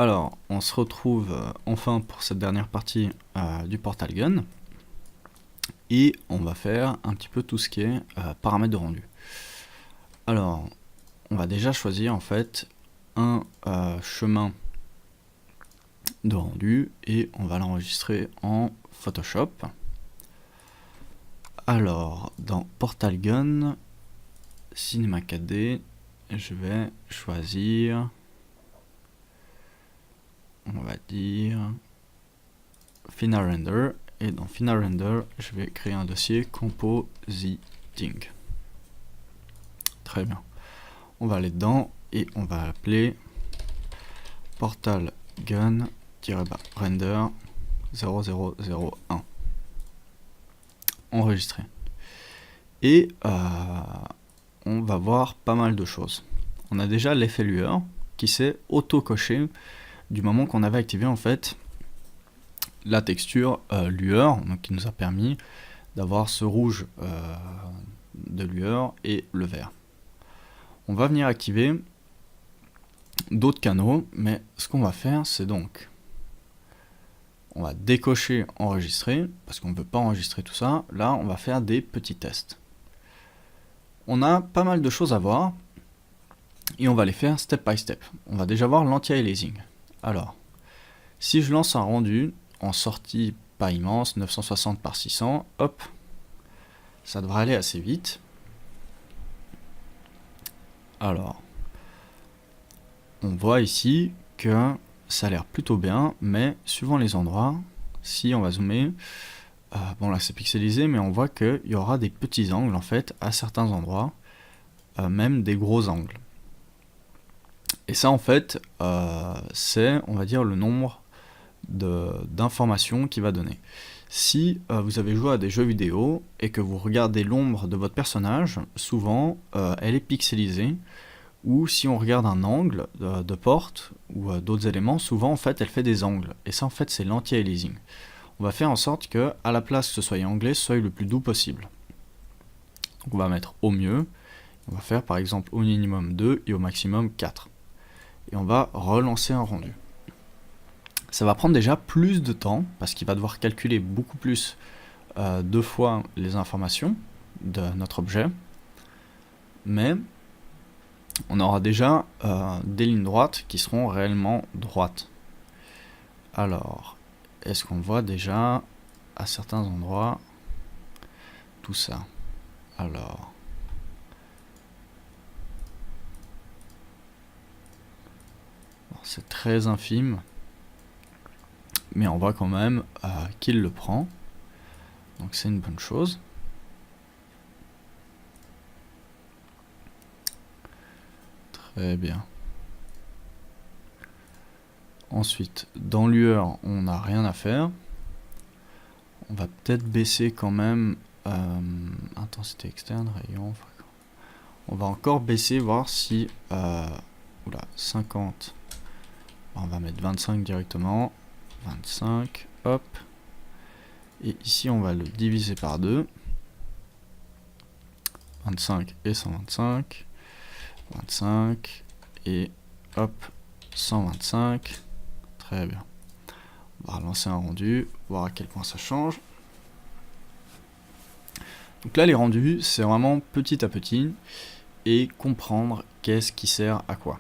Alors, on se retrouve enfin pour cette dernière partie du Portal Gun. Et on va faire un petit peu tout ce qui est paramètres de rendu. Alors, on va déjà choisir en fait un chemin de rendu et on va l'enregistrer en Photoshop. Alors, dans Portal Gun, Cinema 4D, je vais choisir, on va dire, Final Render. Et dans Final Render, je vais créer un dossier Compositing. Très bien. On va aller dedans et on va appeler Portal Gun-render 0001. Enregistrer. Et on va voir pas mal de choses. On a déjà l'effet lueur qui s'est auto-coché du moment qu'on avait activé en fait la texture lueur, donc qui nous a permis d'avoir ce rouge de lueur et le vert. On va venir activer d'autres canaux, mais ce qu'on va faire, c'est donc on va décocher enregistrer, parce qu'on ne peut pas enregistrer tout ça. Là, on va faire des petits tests. On a pas mal de choses à voir, et on va les faire step by step. On va déjà voir l'anti-aliasing. Alors, si je lance un rendu en sortie pas immense, 960 par 600, hop, ça devrait aller assez vite. Alors, on voit ici que ça a l'air plutôt bien, mais suivant les endroits, si on va zoomer, bon là c'est pixelisé, mais on voit qu'il y aura des petits angles en fait à certains endroits, même des gros angles. Et ça en fait, c'est on va dire le nombre d'informations qu'il va donner. Si vous avez joué à des jeux vidéo et que vous regardez l'ombre de votre personnage, souvent elle est pixelisée. Ou si on regarde un angle de porte ou d'autres éléments, souvent en fait elle fait des angles. Et ça en fait c'est l'anti-aliasing. On va faire en sorte que à la place que ce soit anglais, ce soit le plus doux possible. Donc on va mettre au mieux. On va faire par exemple au minimum 2 et au maximum 4. Et on va relancer un rendu. Ça va prendre déjà plus de temps parce qu'il va devoir calculer beaucoup plus deux fois les informations de notre objet. Mais on aura déjà des lignes droites qui seront réellement droites. Alors, est-ce qu'on voit déjà à certains endroits tout ça? Alors, c'est très infime, mais on voit quand même qu'il le prend. Donc c'est une bonne chose. Très bien. Ensuite, dans lueur, on n'a rien à faire. On va peut-être baisser quand même intensité externe, rayon. On va encore baisser, voir si... oula, 50. On va mettre 25 directement. 25, hop. Et ici, on va le diviser par 2. 25 et 125. 25 et hop, 125. Très bien. On va relancer un rendu, voir à quel point ça change. Donc là, les rendus, c'est vraiment petit à petit et comprendre qu'est-ce qui sert à quoi.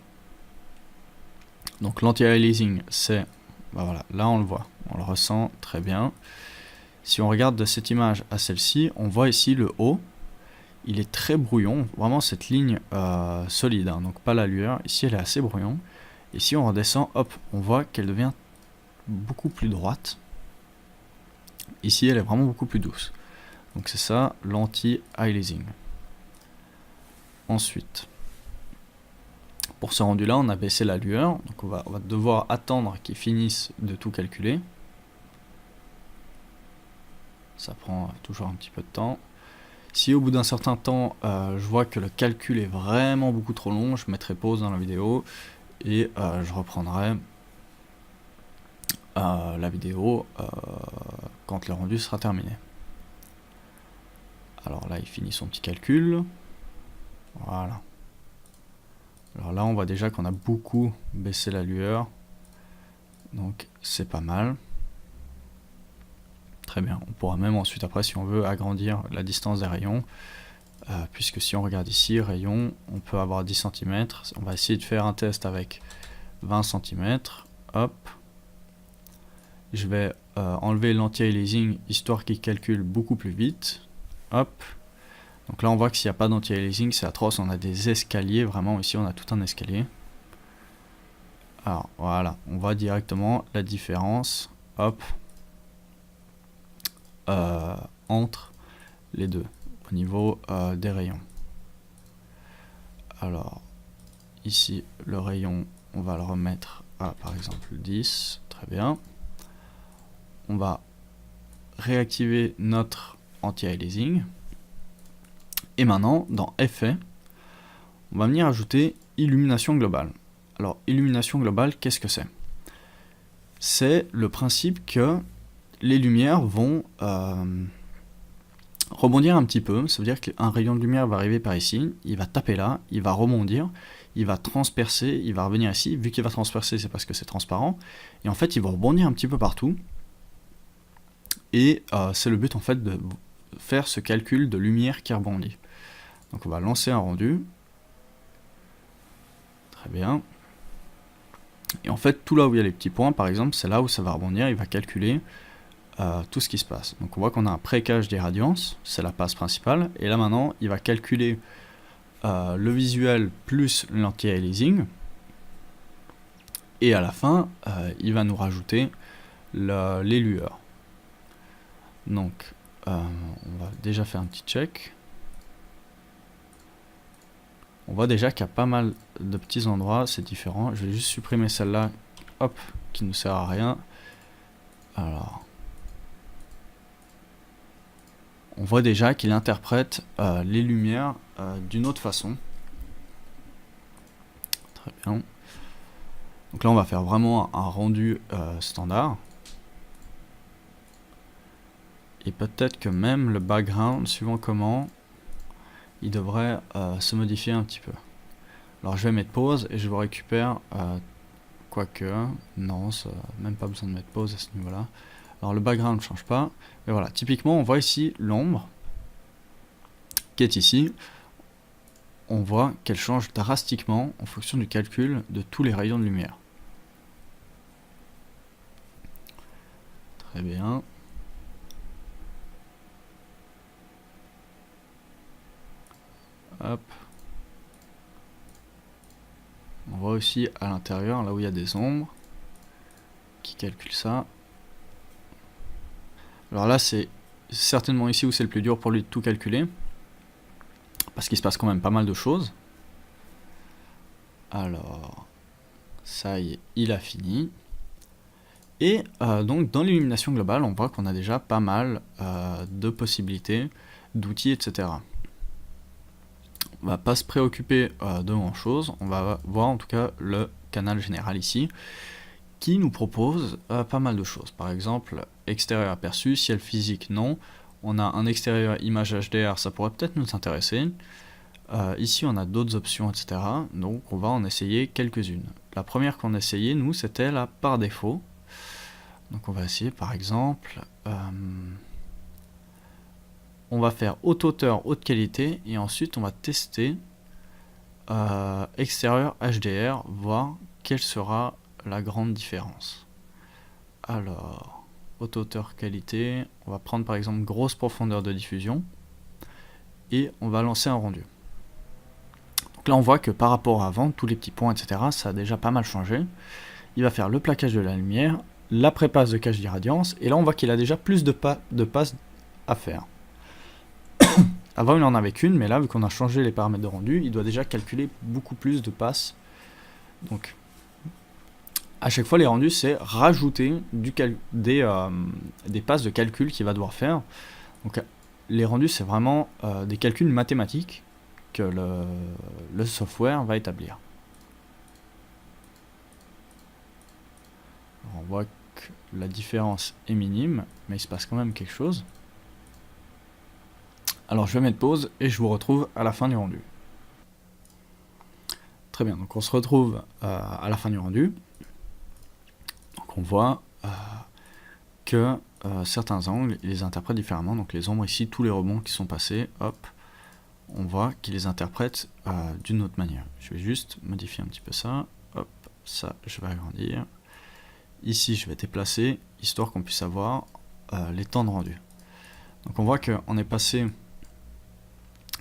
Donc l'anti-aliasing, c'est, bah voilà, là on le voit, on le ressent très bien. Si on regarde de cette image à celle-ci, on voit ici le haut, il est très brouillon, vraiment cette ligne solide, hein, donc pas la lueur, ici elle est assez brouillon. Et si on redescend, hop, on voit qu'elle devient beaucoup plus droite. Ici elle est vraiment beaucoup plus douce. Donc c'est ça l'anti-aliasing. Ensuite, pour ce rendu là, on a baissé la lueur, donc on va devoir attendre qu'il finisse de tout calculer. Ça prend toujours un petit peu de temps. Si au bout d'un certain temps, je vois que le calcul est vraiment beaucoup trop long, je mettrai pause dans la vidéo et je reprendrai la vidéo quand le rendu sera terminé. Alors là, il finit son petit calcul. Voilà. Alors là, on voit déjà qu'on a beaucoup baissé la lueur. Donc c'est pas mal. Très bien, on pourra même ensuite après si on veut agrandir la distance des rayons, puisque si on regarde ici, rayon, on peut avoir 10 cm, on va essayer de faire un test avec 20 cm, hop, je vais enlever l'anti-aliasing histoire qu'il calcule beaucoup plus vite, hop, donc là on voit que s'il n'y a pas d'anti-aliasing c'est atroce, on a des escaliers, vraiment ici on a tout un escalier. Alors voilà, on voit directement la différence, hop, entre les deux au niveau des rayons. Alors ici le rayon on va le remettre à par exemple 10, très bien. On va réactiver notre anti-aliasing et maintenant dans effet on va venir ajouter illumination globale. Alors illumination globale, qu'est-ce que c'est? C'est le principe que les lumières vont rebondir un petit peu, ça veut dire qu'un rayon de lumière va arriver par ici, il va taper là, il va rebondir, il va transpercer, il va revenir ici, vu qu'il va transpercer c'est parce que c'est transparent, et en fait il va rebondir un petit peu partout, et c'est le but en fait de faire ce calcul de lumière qui rebondit. Donc on va lancer un rendu, très bien, et en fait tout là où il y a les petits points par exemple, c'est là où ça va rebondir, il va calculer tout ce qui se passe. Donc on voit qu'on a un pré-cache d'irradiance, c'est la passe principale, et là maintenant il va calculer le visuel plus l'anti-aliasing, et à la fin il va nous rajouter les lueurs. Donc on va déjà faire un petit check. On voit déjà qu'il y a pas mal de petits endroits, c'est différent. Je vais juste supprimer celle-là, hop, qui ne sert à rien. Alors on voit déjà qu'il interprète les lumières d'une autre façon. Très bien. Donc là on va faire vraiment un rendu standard. Et peut-être que même le background, suivant comment, il devrait se modifier un petit peu. Alors je vais mettre pause et je vous récupère, quoique, non, ça, même pas besoin de mettre pause à ce niveau-là. Alors le background ne change pas, mais voilà, typiquement on voit ici l'ombre qui est ici, on voit qu'elle change drastiquement en fonction du calcul de tous les rayons de lumière. Très bien. Hop. On voit aussi à l'intérieur, là où il y a des ombres, qui calcule ça. Alors là, c'est certainement ici où c'est le plus dur pour lui de tout calculer, parce qu'il se passe quand même pas mal de choses. Alors, ça y est, il a fini. Et donc dans l'illumination globale, on voit qu'on a déjà pas mal de possibilités, d'outils, etc. On va pas se préoccuper de grand chose, on va voir en tout cas le canal général ici, qui nous propose pas mal de choses. Par exemple, extérieur aperçu, ciel physique, non. On a un extérieur image HDR, ça pourrait peut-être nous intéresser. Ici, on a d'autres options, etc. Donc, on va en essayer quelques-unes. La première qu'on a essayé, nous, c'était la par défaut. Donc, on va essayer, par exemple, on va faire haute hauteur, haute qualité, et ensuite, on va tester extérieur HDR, voir quelle sera la grande différence. Alors, haute hauteur qualité, on va prendre par exemple grosse profondeur de diffusion et on va lancer un rendu. Donc là on voit que par rapport à avant, tous les petits points etc, ça a déjà pas mal changé. Il va faire le plaquage de la lumière, la prépasse de cache d'irradiance, et là on voit qu'il a déjà plus de passes à faire. Avant il en avait qu'une, mais là vu qu'on a changé les paramètres de rendu, il doit déjà calculer beaucoup plus de passes. Donc à chaque fois les rendus c'est rajouter des passes de calcul qu'il va devoir faire. Donc les rendus c'est vraiment des calculs mathématiques que le software va établir. Alors, on voit que la différence est minime, mais il se passe quand même quelque chose. Alors je vais mettre pause et je vous retrouve à la fin du rendu. Très bien, donc on se retrouve à la fin du rendu. on voit que certains angles, ils les interprètent différemment. Donc les ombres ici, tous les rebonds qui sont passés, hop, on voit qu'ils les interprètent d'une autre manière. Je vais juste modifier un petit peu ça. Hop, ça, je vais agrandir. Ici, je vais déplacer, histoire qu'on puisse avoir les temps de rendu. Donc on voit qu'on est passé,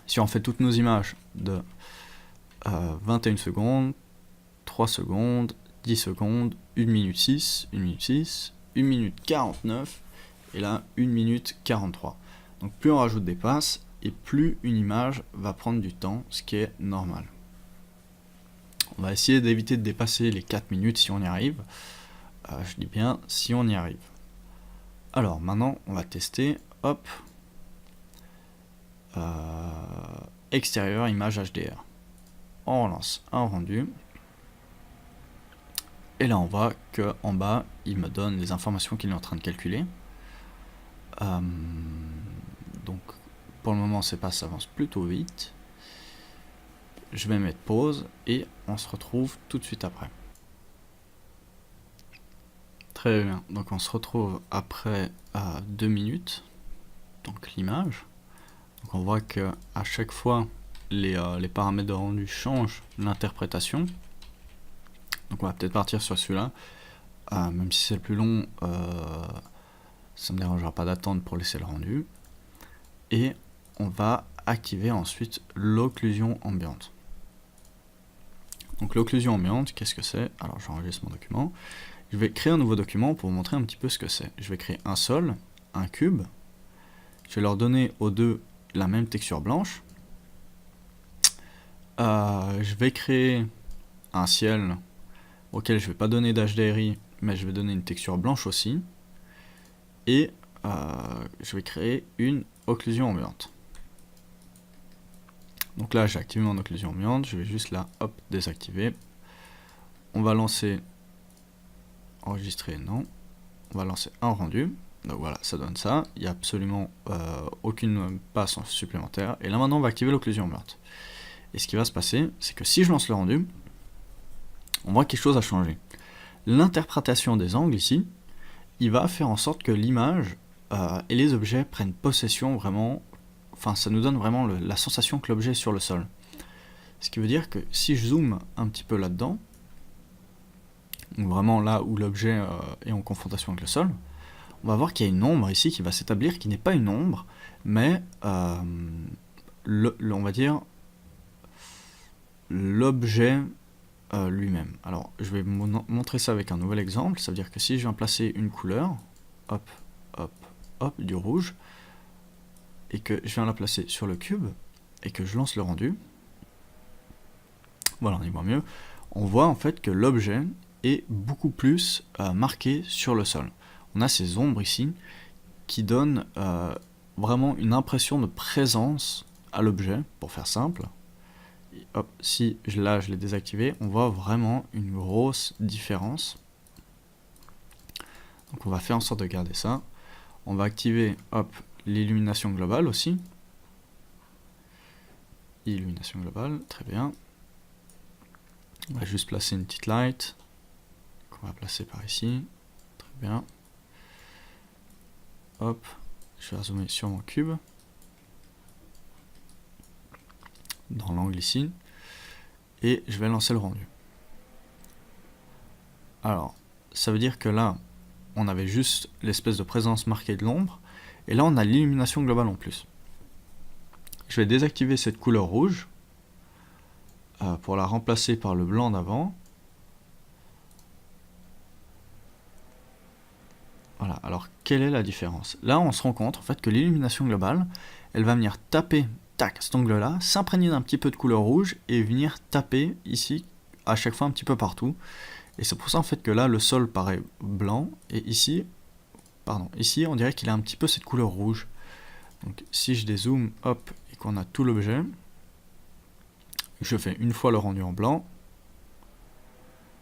si on fait toutes nos images, de 21 secondes, 3 secondes, 10 secondes, 1 minute 6, 1 minute 6, 1 minute 49, et là 1 minute 43. Donc plus on rajoute des passes, et plus une image va prendre du temps, ce qui est normal. On va essayer d'éviter de dépasser les 4 minutes si on y arrive. Je dis bien si on y arrive. Alors maintenant on va tester, hop, extérieur, image HDR. On relance un rendu. Et là on voit que en bas il me donne les informations qu'il est en train de calculer. Donc pour le moment ces passes s'avancent plutôt vite. Je vais mettre pause et on se retrouve tout de suite après. Très bien, donc on se retrouve après 2 minutes, donc l'image. Donc on voit que à chaque fois les paramètres de rendu changent l'interprétation. Donc on va peut-être partir sur celui-là, même si c'est le plus long, ça ne me dérangera pas d'attendre pour laisser le rendu. Et on va activer ensuite l'occlusion ambiante. Donc l'occlusion ambiante, qu'est-ce que c'est? Alors j'enregistre mon document. Je vais créer un nouveau document pour vous montrer un petit peu ce que c'est. Je vais créer un sol, un cube. Je vais leur donner aux deux la même texture blanche. Je vais créer un ciel auquel je ne vais pas donner d'HDRI, mais je vais donner une texture blanche aussi. Et je vais créer une occlusion ambiante. Donc là j'ai activé mon occlusion ambiante, je vais juste là, hop, désactiver. On va lancer, enregistrer, non. On va lancer un rendu. Donc voilà, ça donne ça. Il n'y a absolument aucune passe supplémentaire. Et là maintenant on va activer l'occlusion ambiante. Et ce qui va se passer, c'est que si je lance le rendu, on voit que quelque chose a changé. L'interprétation des angles ici, il va faire en sorte que l'image et les objets prennent possession vraiment, enfin ça nous donne vraiment la sensation que l'objet est sur le sol. Ce qui veut dire que si je zoome un petit peu là-dedans, vraiment là où l'objet est en confrontation avec le sol, on va voir qu'il y a une ombre ici qui va s'établir, qui n'est pas une ombre, mais on va dire l'objet lui-même. Alors je vais montrer ça avec un nouvel exemple. Ça veut dire que si je viens placer une couleur, hop, hop, hop, du rouge, et que je viens la placer sur le cube, et que je lance le rendu, voilà, on y voit mieux, on voit en fait que l'objet est beaucoup plus marqué sur le sol. On a ces ombres ici qui donnent vraiment une impression de présence à l'objet, pour faire simple. Et hop, si là je l'ai désactivé, on voit vraiment une grosse différence. Donc on va faire en sorte de garder ça. On va activer, hop, l'illumination globale aussi. Illumination globale, très bien. On va juste placer une petite light qu'on va placer par ici. Très bien. Hop, je vais zoomer sur mon cube. Dans l'angle ici. Et je vais lancer le rendu. Alors, ça veut dire que là, on avait juste l'espèce de présence marquée de l'ombre. Et là, on a l'illumination globale en plus. Je vais désactiver cette couleur rouge pour la remplacer par le blanc d'avant. Voilà, alors quelle est la différence? Là, on se rend compte en fait que l'illumination globale, elle va venir taper, tac, cet angle-là, s'imprégner d'un petit peu de couleur rouge et venir taper ici, à chaque fois un petit peu partout. Et c'est pour ça en fait que là, le sol paraît blanc, et ici, ici, on dirait qu'il a un petit peu cette couleur rouge. Donc si je dézoome, hop, et qu'on a tout l'objet, je fais une fois le rendu en blanc.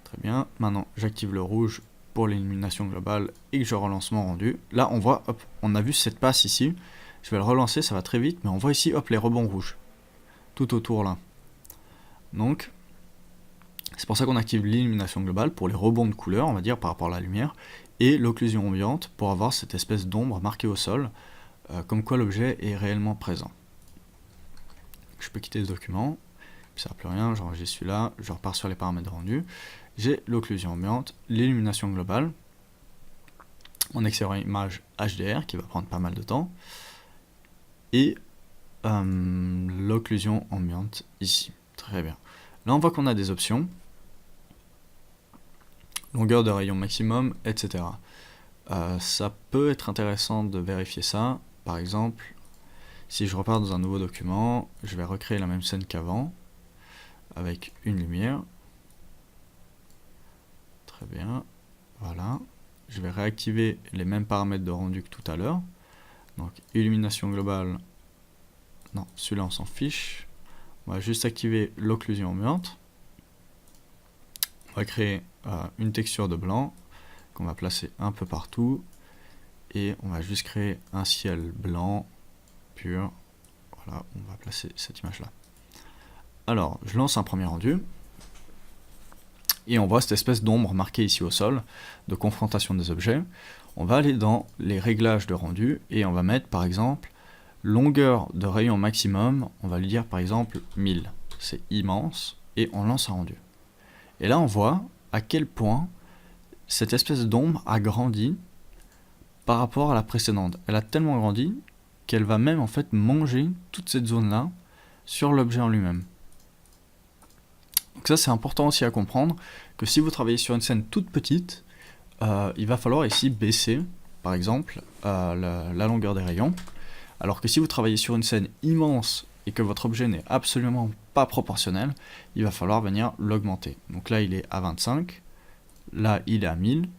Très bien, maintenant j'active le rouge pour l'illumination globale et que je relance mon rendu. Là on voit, hop, on a vu cette passe ici. Je vais le relancer, ça va très vite, mais on voit ici, hop, les rebonds rouges. Tout autour là. Donc, C'est pour ça qu'on active l'illumination globale pour les rebonds de couleurs, on va dire, par rapport à la lumière, et l'occlusion ambiante pour avoir cette espèce d'ombre marquée au sol, comme quoi l'objet est réellement présent. Je peux quitter le document, ça ne sert à plus rien, j'enregistre celui-là, je repars sur les paramètres rendus, j'ai l'occlusion ambiante, l'illumination globale, mon accélérant image HDR qui va prendre pas mal de temps, et l'occlusion ambiante ici. Très bien. Là on voit qu'on a des options, longueur de rayon maximum, etc. Ça peut être intéressant de vérifier ça. Par exemple, si je repars dans un nouveau document, je vais recréer la même scène qu'avant, avec une lumière. Très bien, voilà. Je vais réactiver les mêmes paramètres de rendu que tout à l'heure. Donc, illumination globale, non, celui-là on s'en fiche. On va juste activer l'occlusion ambiante. On va créer une texture de blanc qu'on va placer un peu partout. Et on va juste créer un ciel blanc pur. Voilà, on va placer cette image-là. Alors, je lance un premier rendu. Et on voit cette espèce d'ombre marquée ici au sol, de confrontation des objets. On va aller dans les réglages de rendu et on va mettre par exemple longueur de rayon maximum, on va lui dire par exemple 1000. C'est immense et on lance un rendu. Et là on voit à quel point cette espèce d'ombre a grandi par rapport à la précédente. Elle a tellement grandi qu'elle va même en fait manger toute cette zone-là sur l'objet en lui-même. Donc ça c'est important aussi à comprendre, que si vous travaillez sur une scène toute petite, il va falloir ici baisser, par exemple, la longueur des rayons, alors que si vous travaillez sur une scène immense et que votre objet n'est absolument pas proportionnel, il va falloir venir l'augmenter. Donc là il est à 25, là il est à 1000,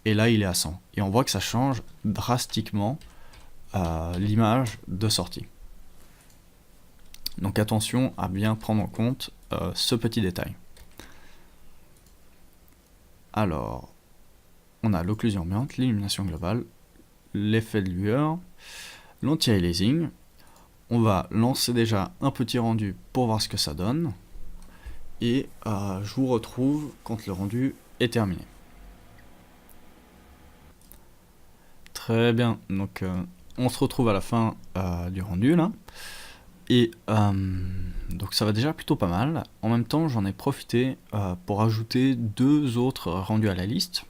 et là il est à 100. Et on voit que ça change drastiquement l'image de sortie. Donc attention à bien prendre en compte ce petit détail. Alors, on a l'occlusion ambiante, l'illumination globale, l'effet de lueur, l'anti-aliasing. On va lancer déjà un petit rendu pour voir ce que ça donne. Et je vous retrouve quand le rendu est terminé. Très bien, donc on se retrouve à la fin du rendu là. Et donc ça va déjà plutôt pas mal. En même temps, j'en ai profité pour ajouter 2 autres rendus à la liste.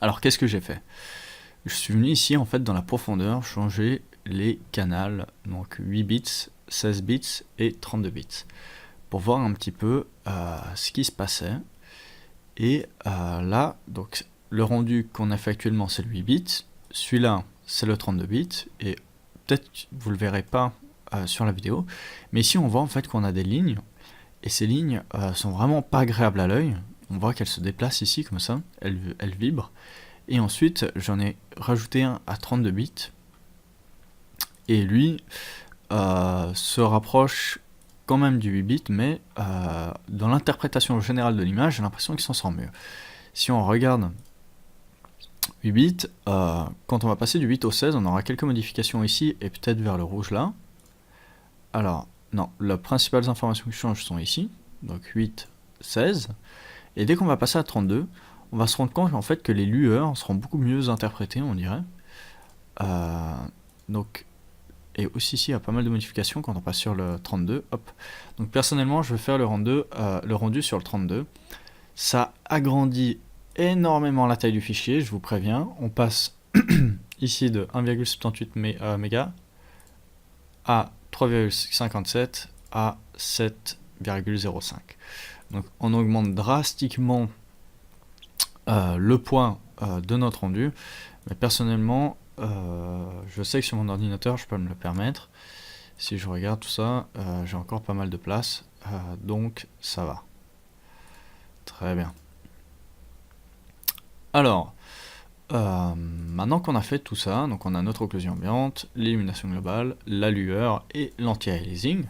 Alors qu'est-ce que j'ai fait? Je suis venu ici en fait dans la profondeur changer les canals, donc 8 bits, 16 bits et 32 bits, pour voir un petit peu ce qui se passait. Et là, donc le rendu qu'on a fait actuellement c'est le 8 bits, celui-là c'est le 32 bits, et peut-être vous le verrez pas sur la vidéo, mais ici on voit en fait qu'on a des lignes, et ces lignes sont vraiment pas agréables à l'œil. On voit qu'elles se déplacent ici comme ça, elles vibrent, et ensuite j'en ai rajouté un à 32 bits, et lui se rapproche quand même du 8 bits, mais dans l'interprétation générale de l'image, j'ai l'impression qu'il s'en sort mieux. Si on regarde 8 bits, quand on va passer du 8 au 16, on aura quelques modifications ici, et peut-être vers le rouge là. Alors, non, les principales informations qui changent sont ici, donc 8, 16, et dès qu'on va passer à 32, on va se rendre compte en fait que les lueurs seront beaucoup mieux interprétées, on dirait. Donc, et aussi ici il y a pas mal de modifications quand on passe sur le 32, hop. Donc personnellement je vais faire le rendu sur le 32. Ça agrandit énormément la taille du fichier, je vous préviens. On passe ici de 1,78 mégas à 3,57 à 7,05. Donc on augmente drastiquement le poids de notre rendu, mais personnellement je sais que sur mon ordinateur je peux me le permettre. Si je regarde tout ça, j'ai encore pas mal de place, donc ça va. Très bien. Alors, maintenant qu'on a fait tout ça, donc on a notre occlusion ambiante, l'illumination globale, la lueur et l'anti-aliasing,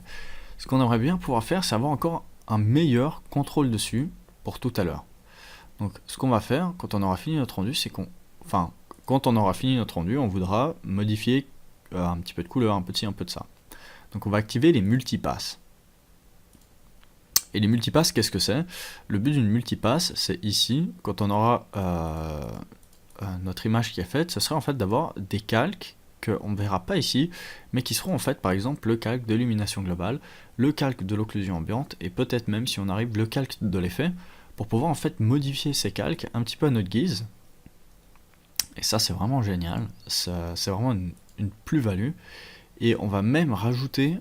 ce qu'on aimerait bien pouvoir faire, c'est avoir encore un meilleur contrôle dessus pour tout à l'heure. Donc ce qu'on va faire quand on aura fini notre rendu, c'est quand on aura fini notre rendu, on voudra modifier un petit peu de couleur, un peu de ça. Donc on va activer les multipasses. Et les multipasses, qu'est-ce que c'est? Le but d'une multipasse, c'est ici, quand on aura notre image qui est faite, ce serait en fait d'avoir des calques qu'on ne verra pas ici, mais qui seront en fait par exemple le calque de l'illumination globale, le calque de l'occlusion ambiante, et peut-être même si on arrive le calque de l'effet, pour pouvoir en fait modifier ces calques un petit peu à notre guise. Et ça c'est vraiment génial, c'est vraiment une plus-value. Et on va même rajouter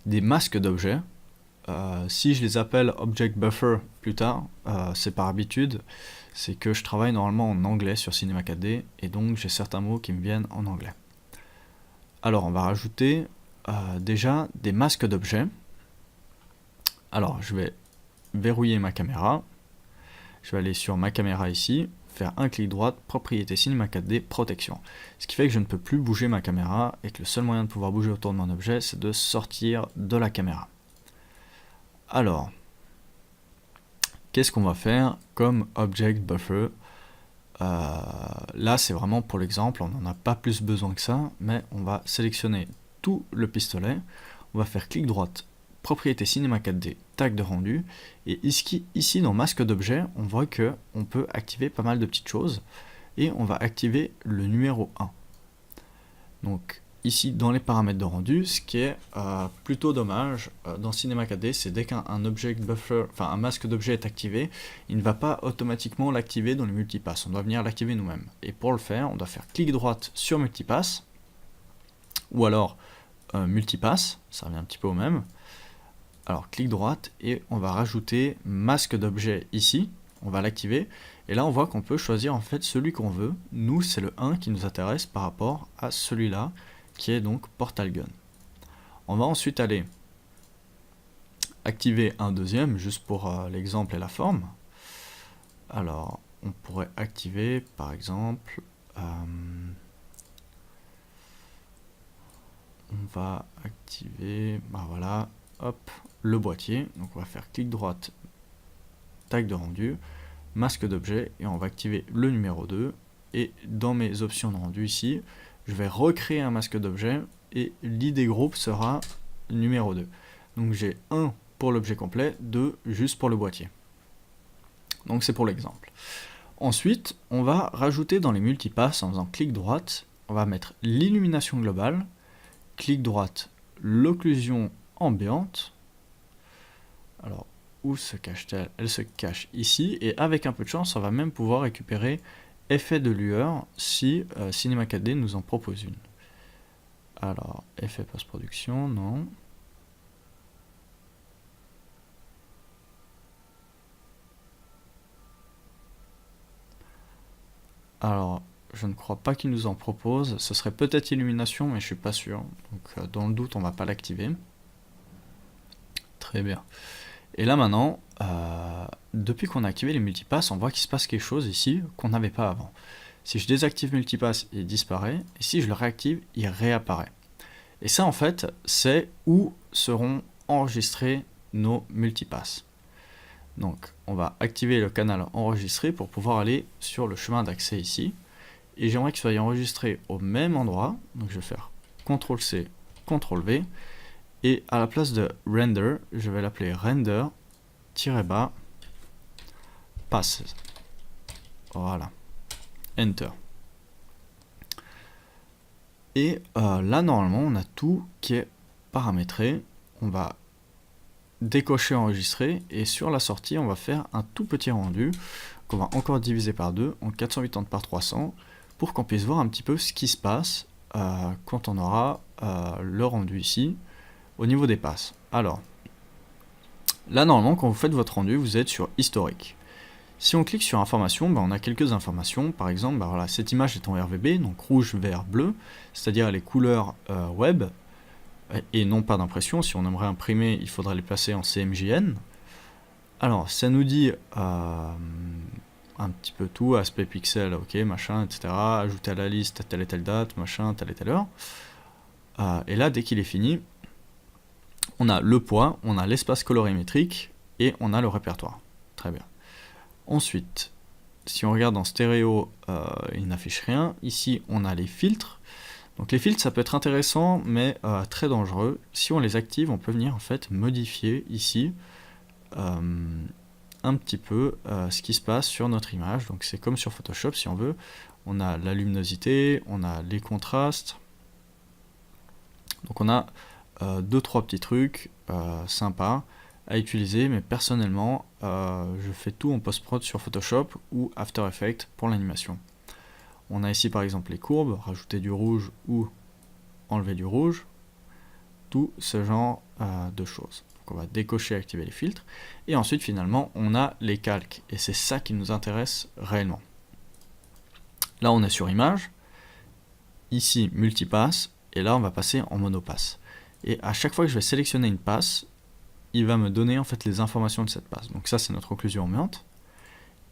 des masques d'objets. Si je les appelle Object Buffer plus tard, c'est par habitude, c'est que je travaille normalement en anglais sur Cinema 4D, et donc j'ai certains mots qui me viennent en anglais. Alors on va rajouter déjà des masques d'objets. Alors je vais verrouiller ma caméra, je vais aller sur ma caméra ici, faire un clic droit, propriété Cinema 4D, protection. Ce qui fait que je ne peux plus bouger ma caméra, et que le seul moyen de pouvoir bouger autour de mon objet, c'est de sortir de la caméra. Alors, qu'est-ce qu'on va faire comme Object Buffer? Là, c'est vraiment pour l'exemple, on n'en a pas plus besoin que ça, mais on va sélectionner tout le pistolet, on va faire clic droit, propriété Cinema 4D, tag de rendu, et ici dans masque d'objet, on voit que on peut activer pas mal de petites choses, et on va activer le numéro 1. Donc ici dans les paramètres de rendu, ce qui est plutôt dommage dans Cinema 4D, c'est dès qu'un object buffer, enfin un masque d'objet est activé, il ne va pas automatiquement l'activer dans les multipasses, on doit venir l'activer nous-mêmes. Et pour le faire, on doit faire clic droit sur multipasse, ou alors multipasse, ça revient un petit peu au même. Alors clic droit et on va rajouter masque d'objet ici, on va l'activer, et là on voit qu'on peut choisir en fait celui qu'on veut. Nous c'est le 1 qui nous intéresse par rapport à celui-là, qui est donc Portal Gun. On va ensuite aller activer un deuxième, juste pour l'exemple et la forme. Alors on pourrait activer par exemple, on va activer, voilà, hop, le boîtier. Donc on va faire clic droit, tag de rendu, masque d'objet, et on va activer le numéro 2, et dans mes options de rendu ici, je vais recréer un masque d'objet, et l'id groupe sera numéro 2. Donc j'ai 1 pour l'objet complet, 2 juste pour le boîtier. Donc c'est pour l'exemple. Ensuite, on va rajouter dans les multipasses en faisant clic droit, on va mettre l'illumination globale, clic droit, l'occlusion ambiante. Alors, où se cache-t-elle? Elle se cache ici, et avec un peu de chance, on va même pouvoir récupérer effet de lueur si Cinema 4D nous en propose une. Alors, effet post-production, non. Alors, je ne crois pas qu'il nous en propose. Ce serait peut-être illumination, mais je suis pas sûr. Donc, dans le doute, on va pas l'activer. Très bien. Et là maintenant, depuis qu'on a activé les multipasses, on voit qu'il se passe quelque chose ici qu'on n'avait pas avant. Si je désactive multipass, il disparaît, et si je le réactive, il réapparaît. Et ça en fait, c'est où seront enregistrés nos multipasses. Donc on va activer le canal enregistré pour pouvoir aller sur le chemin d'accès ici, et j'aimerais qu'il soit enregistré au même endroit, donc je vais faire CTRL-C, CTRL-V, et à la place de render, je vais l'appeler render-bas passes. Voilà. Enter. Et là, normalement, on a tout qui est paramétré. On va décocher enregistrer, et sur la sortie, on va faire un tout petit rendu qu'on va encore diviser par 2 en 480 par 300 pour qu'on puisse voir un petit peu ce qui se passe quand on aura le rendu ici au niveau des passes. Alors, là normalement quand vous faites votre rendu, vous êtes sur historique. Si on clique sur information, on a quelques informations. Par exemple, voilà, cette image est en RVB, donc rouge, vert, bleu, c'est-à-dire les couleurs web, et non pas d'impression. Si on aimerait imprimer, il faudrait les placer en CMJN. Alors, ça nous dit un petit peu tout, aspect pixel, ok, machin, etc. Ajouter à la liste telle et telle date, machin, telle et telle heure. Et là, dès qu'il est fini, on a le poids, on a l'espace colorimétrique, et on a le répertoire. Très bien. Ensuite, si on regarde en stéréo, il n'affiche rien. Ici, on a les filtres. Donc les filtres, ça peut être intéressant, mais très dangereux. Si on les active, on peut venir en fait modifier ici un petit peu ce qui se passe sur notre image. Donc c'est comme sur Photoshop si on veut. On a la luminosité, on a les contrastes. Donc on a 2-3 petits trucs sympas à utiliser, mais personnellement je fais tout en post-prod sur Photoshop ou After Effects pour l'animation. On a ici par exemple les courbes, rajouter du rouge ou enlever du rouge, tout ce genre de choses. Donc on va décocher et activer les filtres, et ensuite finalement on a les calques, et c'est ça qui nous intéresse réellement. Là on est sur image, ici multipasse, et là on va passer en monopasse. Et à chaque fois que je vais sélectionner une passe, il va me donner en fait les informations de cette passe. Donc ça c'est notre occlusion ambiante,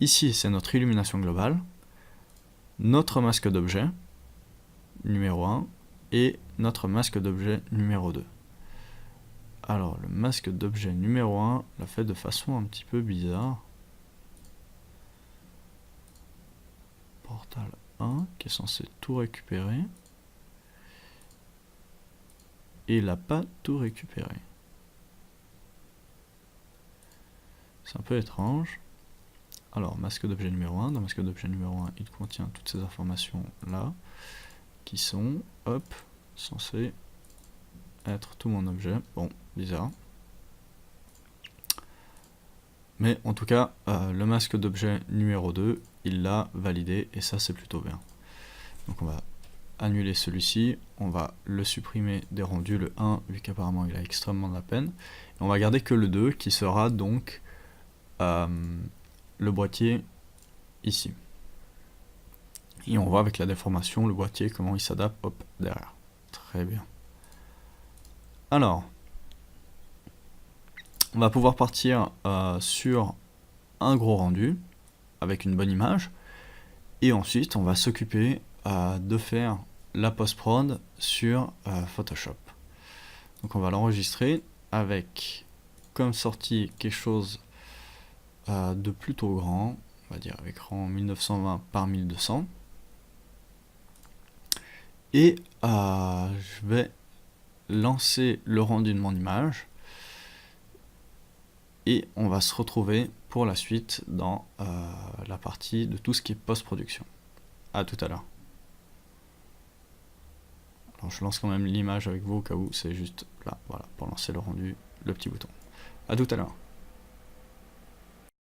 ici c'est notre illumination globale, notre masque d'objet numéro 1 et notre masque d'objet numéro 2. Alors le masque d'objet numéro 1 l'a fait de façon un petit peu bizarre. Portal 1 qui est censé tout récupérer. Et il n'a pas tout récupéré. C'est un peu étrange. Alors, masque d'objet numéro 1. Dans masque d'objet numéro 1, il contient toutes ces informations là, qui sont, hop, censées être tout mon objet. Bon, bizarre. Mais en tout cas, le masque d'objet numéro 2, il l'a validé, et ça c'est plutôt bien. Donc on va annuler celui-ci, on va le supprimer des rendus, le 1, vu qu'apparemment il a extrêmement de la peine. Et on va garder que le 2, qui sera donc le boîtier ici. Et on voit avec la déformation, le boîtier, comment il s'adapte, hop, derrière. Très bien. Alors, on va pouvoir partir sur un gros rendu, avec une bonne image, et ensuite on va s'occuper de faire la post-prod sur Photoshop. Donc on va l'enregistrer avec comme sortie quelque chose de plutôt grand, on va dire écran 1920 par 1200, et je vais lancer le rendu de mon image, et on va se retrouver pour la suite dans la partie de tout ce qui est post-production. A tout à l'heure. Alors je lance quand même l'image avec vous au cas où, c'est juste là, voilà, pour lancer le rendu, le petit bouton. A tout à l'heure.